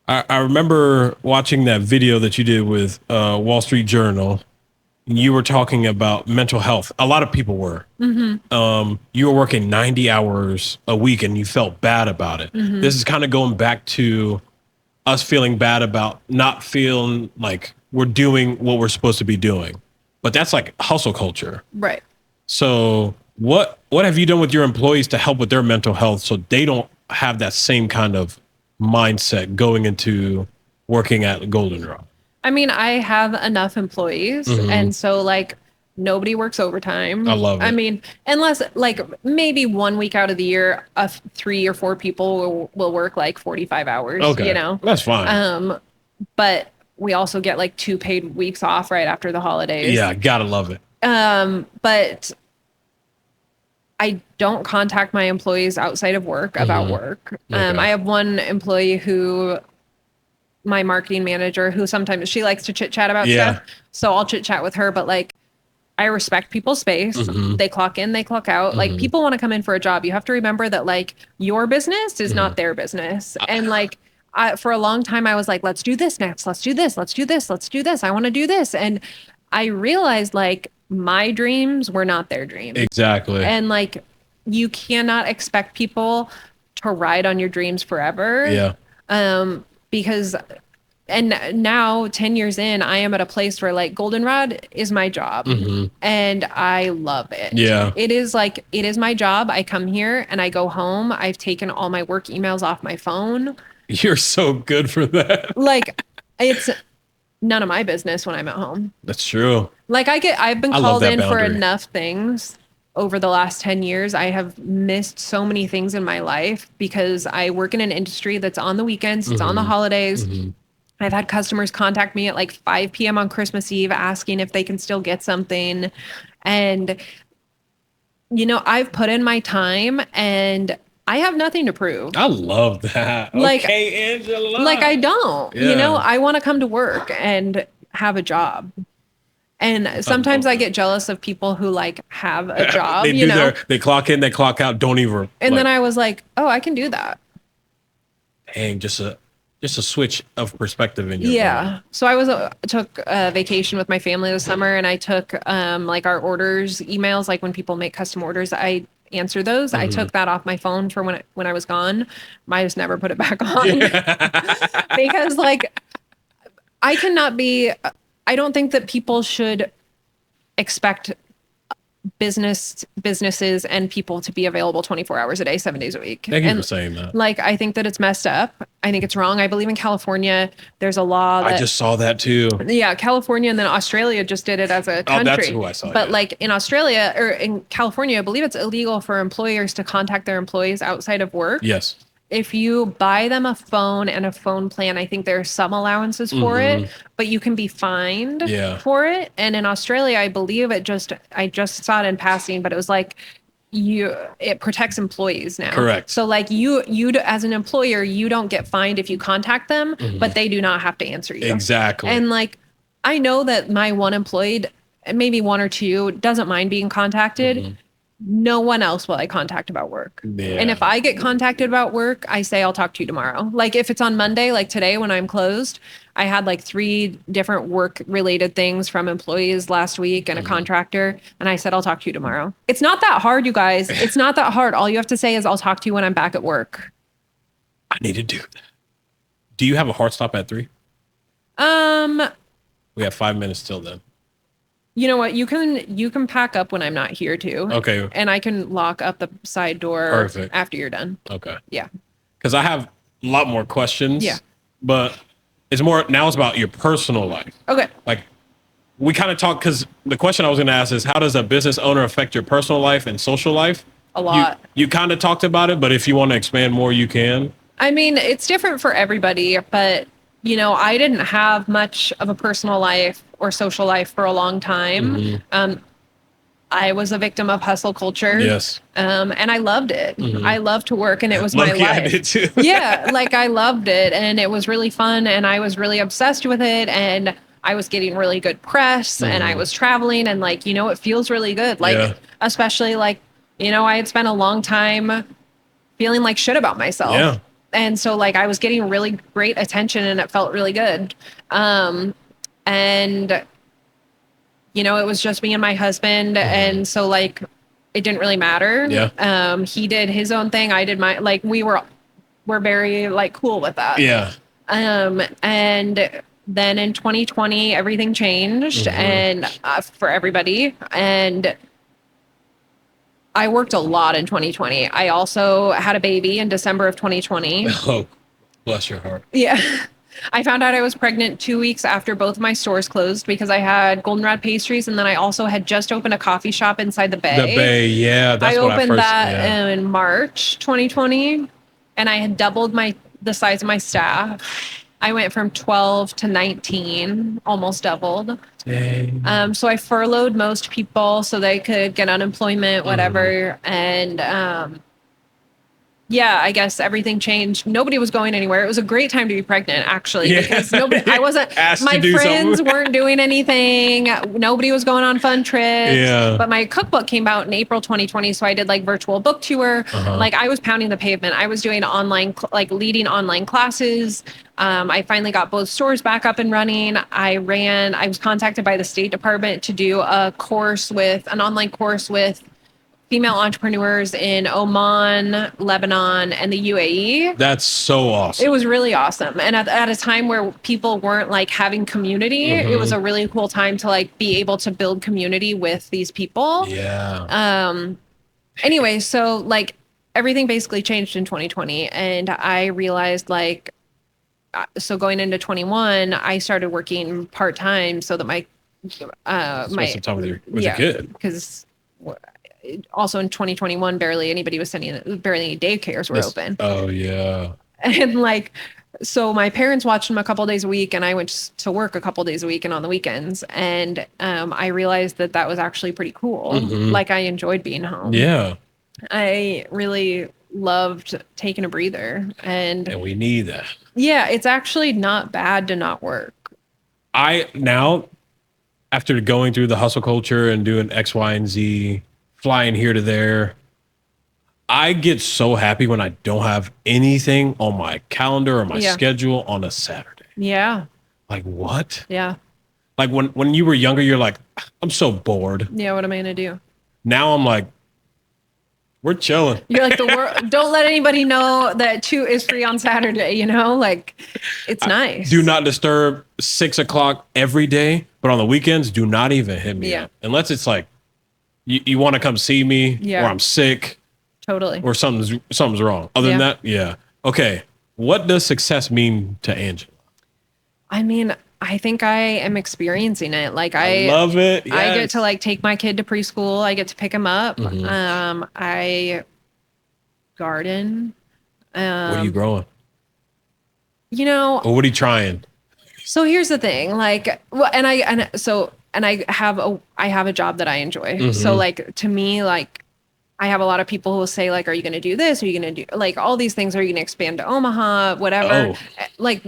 I remember watching that video that you did with Wall Street Journal. You were talking about mental health. A lot of people were. You were working 90 hours a week and you felt bad about it. This is kind of going back to us feeling bad about not feeling like we're doing what we're supposed to be doing. But that's like hustle culture. Right. So what have you done with your employees to help with their mental health so they don't have that same kind of mindset going into working at GoldenRod? I mean, I have enough employees, and so like nobody works overtime. I love it. I mean, unless like maybe 1 week out of the year, 3 or 4 people will work like 45 hours. Okay, you know, that's fine. But we also get like 2 paid weeks off right after the holidays. Yeah, gotta love it. But I don't contact my employees outside of work about work. Okay. I have one employee who, my marketing manager, who sometimes she likes to chit chat about stuff. So I'll chit chat with her, but like, I respect people's space. They clock in, they clock out. Like people want to come in for a job. You have to remember that like your business is not their business. And like, for a long time I was like, let's do this next. Let's do this. Let's do this. Let's do this. I want to do this. And I realized like my dreams were not their dreams. Exactly. And like, you cannot expect people to ride on your dreams forever. Yeah. Because, and now 10 years in, I am at a place where like GoldenRod is my job and I love it. Yeah. It is my job. I come here and I go home. I've taken all my work emails off my phone. You're so good for that. Like it's none of my business when I'm at home. That's true. Like I've been called in for boundary. enough things over the last 10 years. I have missed so many things in my life because I work in an industry that's on the weekends, it's on the holidays. I've had customers contact me at like 5 p.m. on Christmas Eve asking if they can still get something. And, you know, I've put in my time and I have nothing to prove. I love that. Like, okay, Angela. Like I don't, Yeah. I want to come to work and have a job. And sometimes I get jealous of people who like have a job, they clock in, they clock out, don't even. And then I was like, oh, I can do that. Dang, just a switch of perspective in your mind. So I took a vacation with my family this summer, and I took like our orders emails, like when people make custom orders, I answer those. I took that off my phone for when I was gone. I just never put it back on because like I don't think that people should expect businesses and people to be available 24 hours a day, 7 days a week. Thank you for saying that. Like, I think that it's messed up. I think it's wrong. I believe in California, there's a law that, I just saw that too. Yeah, California, and then Australia just did it as a country. Oh, that's who I saw. But like in Australia or in California, I believe it's illegal for employers to contact their employees outside of work. Yes. If you buy them a phone and a phone plan, I think there are some allowances for it, but you can be fined for it. And in Australia, I believe I just saw it in passing, but it was like it protects employees now. Correct. So like you as an employer, you don't get fined if you contact them, but they do not have to answer you. Exactly. And like, I know that my one employee, maybe one or two, doesn't mind being contacted. No one else will I contact about work. Yeah. And if I get contacted about work, I say, I'll talk to you tomorrow. Like if it's on Monday, like today when I'm closed, I had like 3 different work related things from employees last week and a contractor. And I said, I'll talk to you tomorrow. It's not that hard, you guys. It's not that hard. All you have to say is I'll talk to you when I'm back at work. I need to do that. Do you have a hard stop at 3? We have 5 minutes till then. You know what? You can pack up when I'm not here too. Okay. And I can lock up the side door after you're done. Okay. Yeah. Because I have a lot more questions. Yeah. But it's about your personal life. Okay. Like we kind of talk, because the question I was going to ask is, how does a business owner affect your personal life and social life? A lot. You kind of talked about it, but if you want to expand more, you can. I mean, it's different for everybody, but I didn't have much of a personal life or social life for a long time. I was a victim of hustle culture. Yes. And I loved it. I loved to work, and it was my life. I did too. Yeah. Like I loved it, and it was really fun, and I was really obsessed with it, and I was getting really good press, and I was traveling, and like, it feels really good. Like, especially like, I had spent a long time feeling like shit about myself. Yeah. And so like I was getting really great attention, and it felt really good. And it was just me and my husband. And so like, it didn't really matter. Yeah. He did his own thing. I did my, like, we're very like cool with that. Yeah. And then in 2020, everything changed and for everybody. And I worked a lot in 2020. I also had a baby in December of 2020. Oh, bless your heart. Yeah. I found out I was pregnant 2 weeks after both my stores closed, because I had GoldenRod Pastries, and then I also had just opened a coffee shop inside the Bay. The Bay, yeah. That's what I opened that in March 2020, and I had doubled the size of my staff. I went from 12 to 19, almost doubled. Dang. So I furloughed most people so they could get unemployment, whatever. And yeah, I guess everything changed. Nobody was going anywhere. It was a great time to be pregnant, actually, because I wasn't, my friends weren't doing anything. Nobody was going on fun trips. Yeah. But my cookbook came out in April 2020. So I did like virtual book tour. Like I was pounding the pavement. I was doing online, like leading online classes. I finally got both stores back up and running. I was contacted by the State Department to do an online course with female entrepreneurs in Oman, Lebanon, and the UAE. That's so awesome. It was really awesome. And at a time where people weren't like having community, it was a really cool time to like be able to build community with these people. Yeah. Anyway, so like everything basically changed in 2020. And I realized like, so going into 21, I started working part-time so that my some time with your kid. Because also in 2021, barely any daycares were open. Oh yeah. And like, so my parents watched them a couple days a week, and I went to work a couple days a week and on the weekends. And I realized that was actually pretty cool. Like I enjoyed being home. Yeah. I really loved taking a breather. And we need that. Yeah, it's actually not bad to not work. Now, after going through the hustle culture and doing X, Y, and Z, flying here to there, I get so happy when I don't have anything on my calendar or my schedule on a Saturday. Yeah. Like, what? Yeah. Like when you were younger, you're like, I'm so bored. Yeah, what am I gonna do? Now I'm like, we're chilling. You're like, the world. Don't let anybody know that Chew is free on Saturday. You know, like, it's nice. Do not disturb 6 o'clock every day, but on the weekends, do not even hit me up unless it's like you want to come see me, or I'm sick, totally, or something's wrong. Other than that, okay. What does success mean to Angela? I mean, I think I am experiencing it. Like, I love it. Yes. I get to like take my kid to preschool. I get to pick him up. I garden. What are you growing? You know, or what are you trying? So here's the thing, like, well, and I have a job that I enjoy. So like, to me, like, I have a lot of people who will say like, are you going to do this? Are you going to do like all these things? Are you going to expand to Omaha, whatever, like,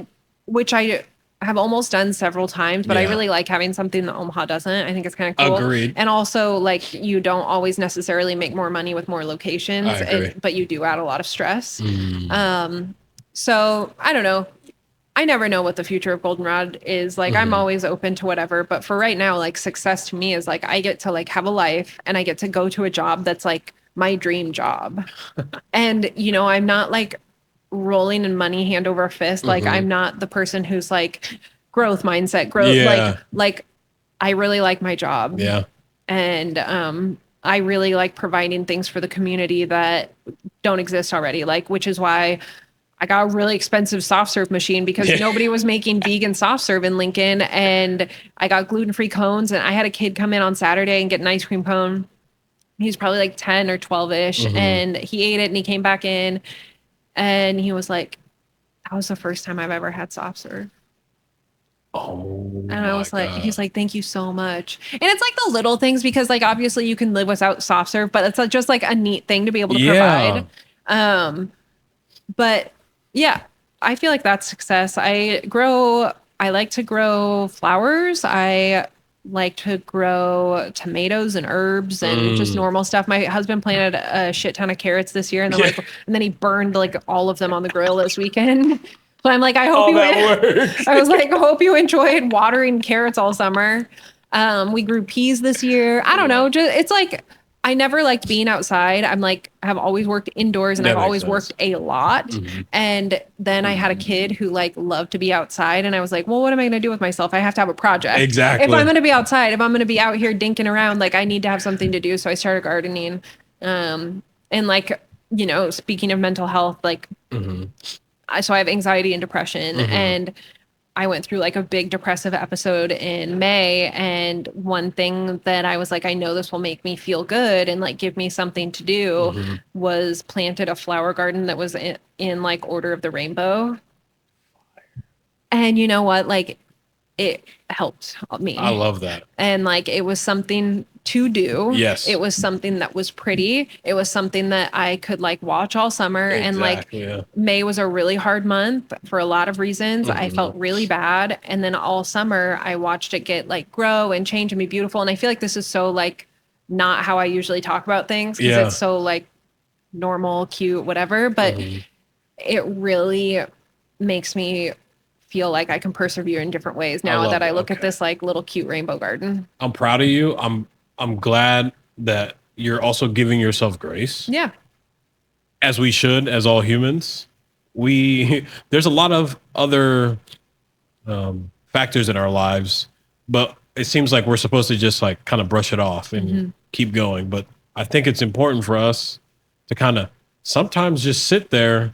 which I have almost done several times, but I really like having something that Omaha doesn't. I think it's kind of cool. Agreed. And also, like, you don't always necessarily make more money with more locations, but you do add a lot of stress. So I don't know. I never know what the future of GoldenRod is. Like, I'm always open to whatever, but for right now, like, success to me is like, I get to like have a life and I get to go to a job that's like my dream job. And, you know, I'm not like rolling in money hand over fist. Like, I'm not the person who's like growth mindset, like I really like my job. Yeah. And, I really like providing things for the community that don't exist already. Like, which is why I got a really expensive soft serve machine, because nobody was making vegan soft serve in Lincoln. And I got gluten-free cones, and I had a kid come in on Saturday and get an ice cream cone. He's probably like 10 or 12-ish. And he ate it and he came back in and he was like, that was the first time I've ever had soft serve. And I was like, he's like, thank you so much. And it's like the little things, because like, obviously you can live without soft serve, but it's just like a neat thing to be able to provide. But yeah, I feel like that's success. I like to grow flowers. I like to grow tomatoes and herbs and just normal stuff. My husband planted a shit ton of carrots this year, and then he burned like all of them on the grill this weekend. So I'm like, I was like, I hope you enjoyed watering carrots all summer. We grew peas this year. I don't know. It's like, I never liked being outside. I'm like, I have always worked indoors, and I've always worked a lot. And then I had a kid who like loved to be outside. And I was like, well, what am I going to do with myself? I have to have a project. Exactly. If I'm going to be outside, if I'm going to be out here dinking around, like, I need to have something to do. So I started gardening. And like, you know, speaking of mental health, like, so I have anxiety and depression, and I went through like a big depressive episode in May. And one thing that I was like, I know this will make me feel good and like give me something to do, was planted a flower garden that was in like order of the rainbow. And you know what? Like, it helped me. I love that. And like, it was something to do. Yes. It was something that was pretty. It was something that I could like watch all summer. And like, May was a really hard month for a lot of reasons. I felt really bad. And then all summer I watched it get like grow and change and be beautiful. And I feel like this is so like not how I usually talk about things, because it's so like normal, cute, whatever. But it really makes me feel like I can persevere in different ways now that I look at this like little cute rainbow garden. I'm proud of you. I'm glad that you're also giving yourself grace. Yeah. As we should, as all humans. There's a lot of other factors in our lives, but it seems like we're supposed to just like kind of brush it off and keep going. But I think it's important for us to kind of sometimes just sit there,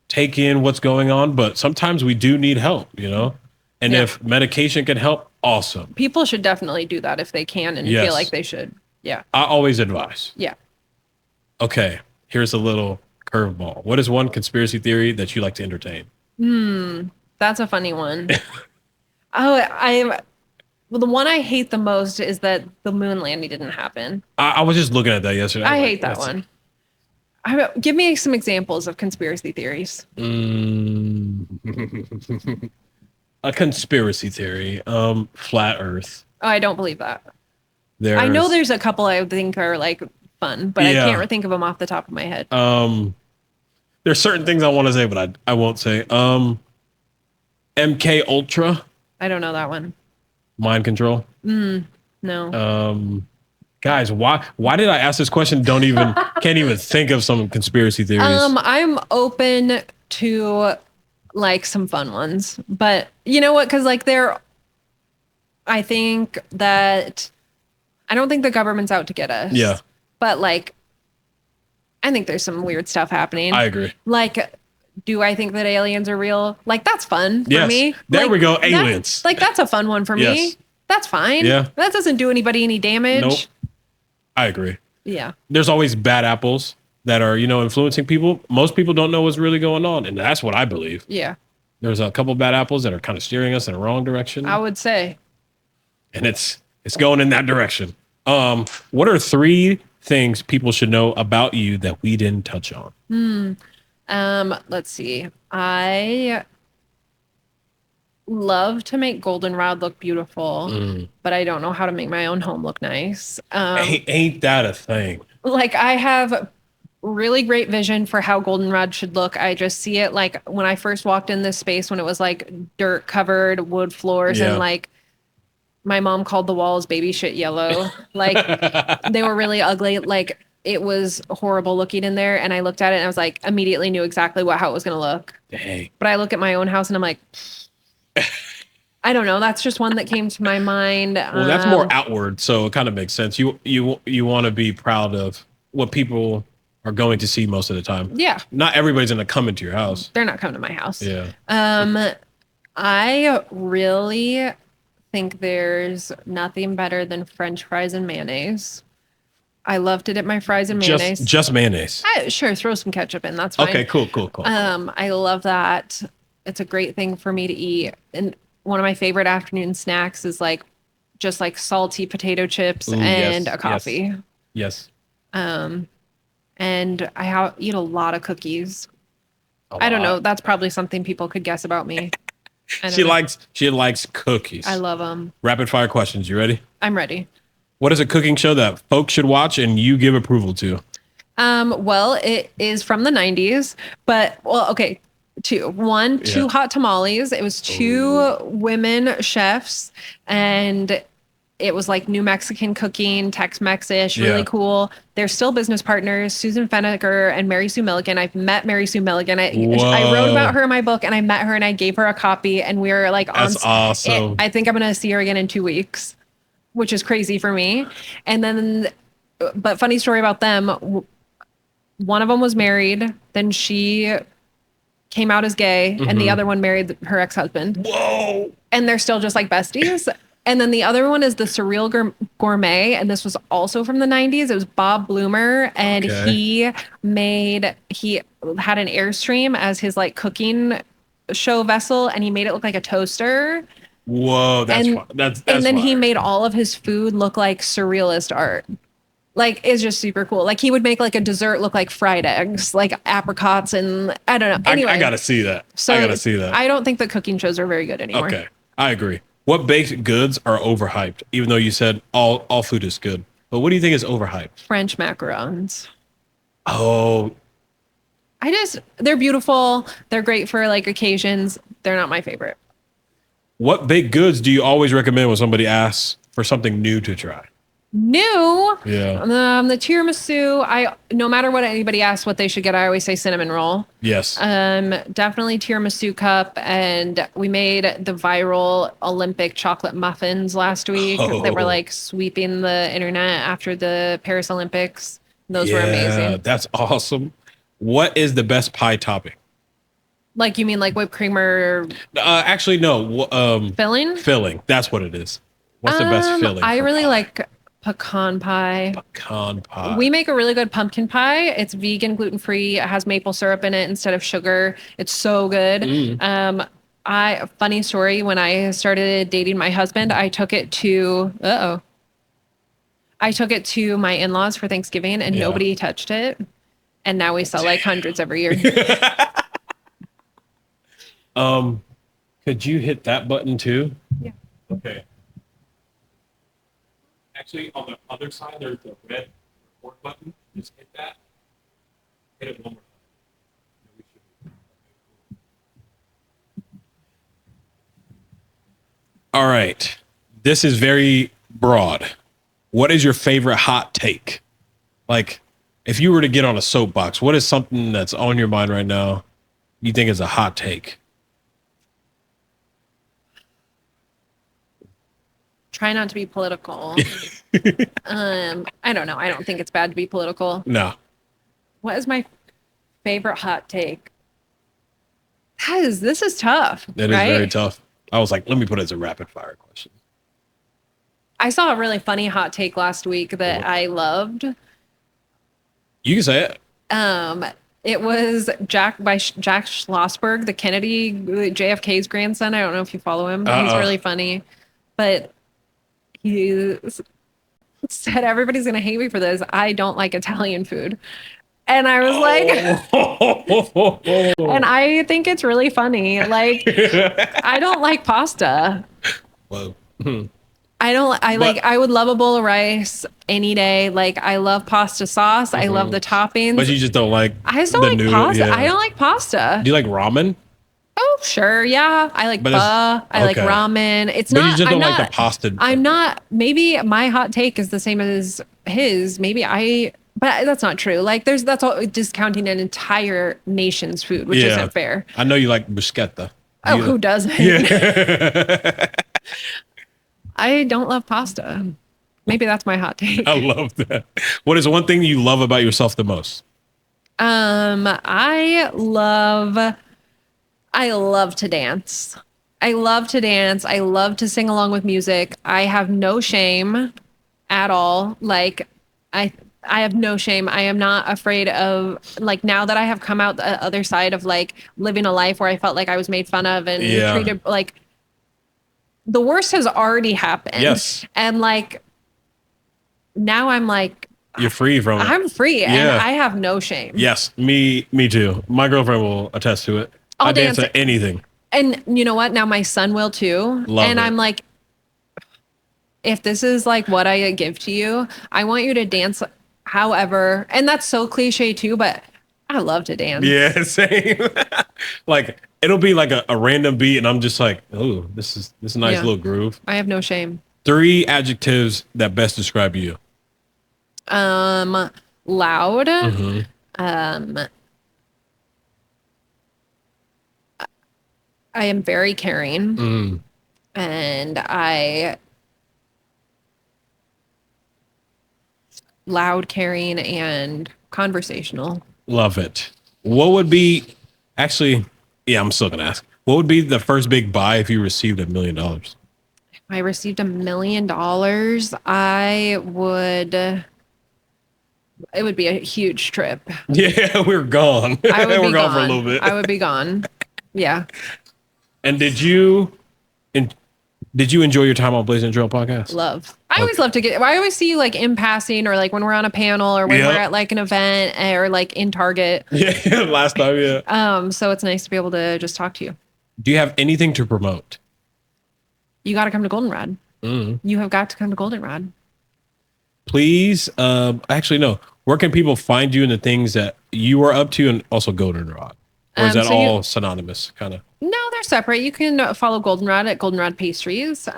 take in what's going on, but sometimes we do need help, you know? And if medication can help, awesome. People should definitely do that if they can and feel like they should. Yeah. I always advise. Yeah. Okay. Here's a little curveball. What is one conspiracy theory that you like to entertain? That's a funny one. Well, the one I hate the most is that the moon landing didn't happen. I was just looking at that yesterday. I hate that one. Give me some examples of conspiracy theories. A conspiracy theory. Flat Earth. Oh, I don't believe that. I know there's a couple I think are like fun, but I can't think of them off the top of my head. There's certain things I want to say, but I won't say. MK Ultra. I don't know that one. Mind control. No. Guys, why did I ask this question? Can't even think of some conspiracy theories. I'm open to like some fun ones, but you know what? Because like I think that I don't think the government's out to get us. Yeah. But like, I think there's some weird stuff happening. I agree. Like, do I think that aliens are real? Like, that's fun for me. There we go. Aliens. That's a fun one for me. That's fine. Yeah. That doesn't do anybody any damage. Nope. I agree. Yeah. There's always bad apples that are, influencing people. Most people don't know what's really going on. And that's what I believe. Yeah. There's a couple bad apples that are kind of steering us in the wrong direction. I would say. And it's going in that direction. What are 3 things people should know about you that we didn't touch on? Let's see. I love to make GoldenRod look beautiful, but I don't know how to make my own home look nice. Ain't that a thing? Like, I have really great vision for how GoldenRod should look. I just see it like when I first walked in this space when it was like dirt covered wood floors and like my mom called the walls baby shit yellow. Like they were really ugly. Like it was horrible looking in there. And I looked at it and I was like, immediately knew exactly how it was going to look. Dang. But I look at my own house and I'm like, I don't know. That's just one that came to my mind. Well, that's more outward. So it kind of makes sense. You want to be proud of what people are going to see most of the time. Yeah. Not everybody's going to come into your house. They're not coming to my house. Yeah. I really think there's nothing better than French fries and mayonnaise. I love to dip my fries in mayonnaise. Just mayonnaise. Sure, throw some ketchup in. That's fine. Okay, cool. I love that. It's a great thing for me to eat. And one of my favorite afternoon snacks is like just like salty potato chips and a coffee. Yes. And I eat a lot of cookies. I don't know. That's probably something people could guess about me. She likes cookies. I love them. Rapid fire questions. You ready? I'm ready. What is a cooking show that folks should watch and you give approval to? Well, it is from the 90s, but okay. 2 Hot Tamales. It was 2 women chefs and it was like New Mexican cooking, Tex-Mex-ish, really cool. They're still business partners, Susan Fenneker and Mary Sue Milligan. I've met Mary Sue Milligan. I wrote about her in my book and I met her and I gave her a copy and we were like, that's awesome. I think I'm going to see her again in 2 weeks, which is crazy for me. And then, but funny story about them. One of them was married. Then she came out as gay and the other one married her ex-husband. Whoa. And they're still just like besties. And then the other one is the Surreal Gourmet. And this was also from the 90s. It was Bob Bloomer. And he had an Airstream as his like cooking show vessel. And he made it look like a toaster. Whoa. That's and then he made all of his food look like surrealist art. Like, it's just super cool. Like, he would make like a dessert look like fried eggs, like apricots and I don't know. Anyway, I gotta see that. I don't think the cooking shows are very good anymore. Okay. I agree. What baked goods are overhyped? Even though you said all food is good. But what do you think is overhyped? French macarons. Oh. They're beautiful. They're great for like occasions. They're not my favorite. What baked goods do you always recommend when somebody asks for something new to try? New. Yeah. The tiramisu. No matter what anybody asks what they should get, I always say cinnamon roll. Yes. Definitely tiramisu cup, and we made the viral Olympic chocolate muffins last week. They were like sweeping the internet after the Paris Olympics. Those were amazing. That's awesome. What is the best pie topping? Like, you mean like whipped cream or? Actually, no. Filling. Filling. That's what it is. What's the best filling? I really like pecan pie. We make a really good pumpkin pie. It's vegan, gluten-free. It has maple syrup in it instead of sugar. It's so good. Funny story, when I started dating my husband, I took it to my in-laws for Thanksgiving and nobody touched it. And now we sell like hundreds every year. Could you hit that button too? Yeah. Okay. Actually, on the other side, there's the red record button. Just hit that. Hit it one more time. All right. This is very broad. What is your favorite hot take? Like, if you were to get on a soapbox, what is something that's on your mind right now you think is a hot take? Try not to be political. I don't know. I don't think it's bad to be political. No. What is my favorite hot take? This is tough. That is very tough. I was like, let me put it as a rapid fire question. I saw a really funny hot take last week that I loved. You can say it. It was Jack Schlossberg, the Kennedy, JFK's grandson. I don't know if you follow him. He's really funny. But he said, everybody's going to hate me for this. I don't like Italian food. And I was like, and I think it's really funny. Like, I don't like pasta. Whoa. I would love a bowl of rice any day. Like, I love pasta sauce. I love the toppings. But you just don't like I just don't like pasta. Yeah. I don't like pasta. Do you like ramen? Oh, sure. Yeah. I like pho. I like ramen. It's but not. You just I'm don't not, like the pasta. I'm not. Maybe my hot take is the same as his. But that's not true. Like, that's all discounting an entire nation's food, which isn't fair. I know you like bruschetta. Who doesn't? Yeah. I don't love pasta. Maybe that's my hot take. I love that. What is one thing you love about yourself the most? I love to dance. I love to dance. I love to sing along with music. I have no shame at all. Like, I have no shame. I am not afraid of, like, now that I have come out the other side of like living a life where I felt like I was made fun of and treated like the worst has already happened. Yes. And like, now I'm like, you're free from it. I'm free and I have no shame. Yes. Me too. My girlfriend will attest to it. I dance at anything. And you know what? Now my son will too. Love it. I'm like, if this is like what I give to you, I want you to dance however. And that's so cliche too, but I love to dance. Yeah, same. Like, it'll be like a random beat and I'm just like, oh, this is a nice little groove. I have no shame. 3 adjectives that best describe you. Loud. I am very caring. And loud, caring, and conversational. Love it. What would be, actually, I'm still going to ask, what would be the first big buy if you received $1 million? If I received $1 million, it would be a huge trip. Yeah, we're gone. We're gone for a little bit. I would be gone. Yeah. And did you enjoy your time on Blazin A Trail Podcast? Love. I always love to I always see you like in passing or like when we're on a panel or when we're at like an event or like in Target. Yeah, last time, yeah. So it's nice to be able to just talk to you. Do you have anything to promote? You got to come to GoldenRod. You have got to come to GoldenRod. Please, actually, no. Where can people find you and the things that you are up to and also GoldenRod? Or is that all synonymous, kind of? No, they're separate. You can follow GoldenRod at GoldenRod Pastries,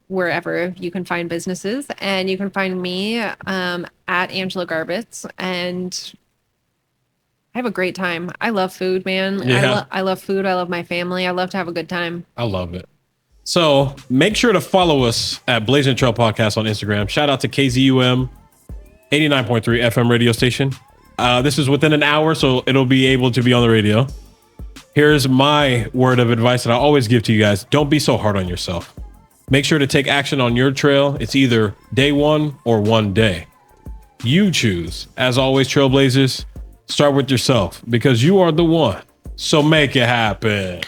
wherever you can find businesses. And you can find me at Angela Garbacz. And I have a great time. I love food, man. Yeah. I love food. I love my family. I love to have a good time. I love it. So make sure to follow us at Blazin A Trail Podcast on Instagram. Shout out to KZUM 89.3 FM radio station. This is within an hour, so it'll be able to be on the radio. Here's my word of advice that I always give to you guys. Don't be so hard on yourself. Make sure to take action on your trail. It's either day one or one day. You choose. As always, Trailblazers, start with yourself because you are the one. So make it happen.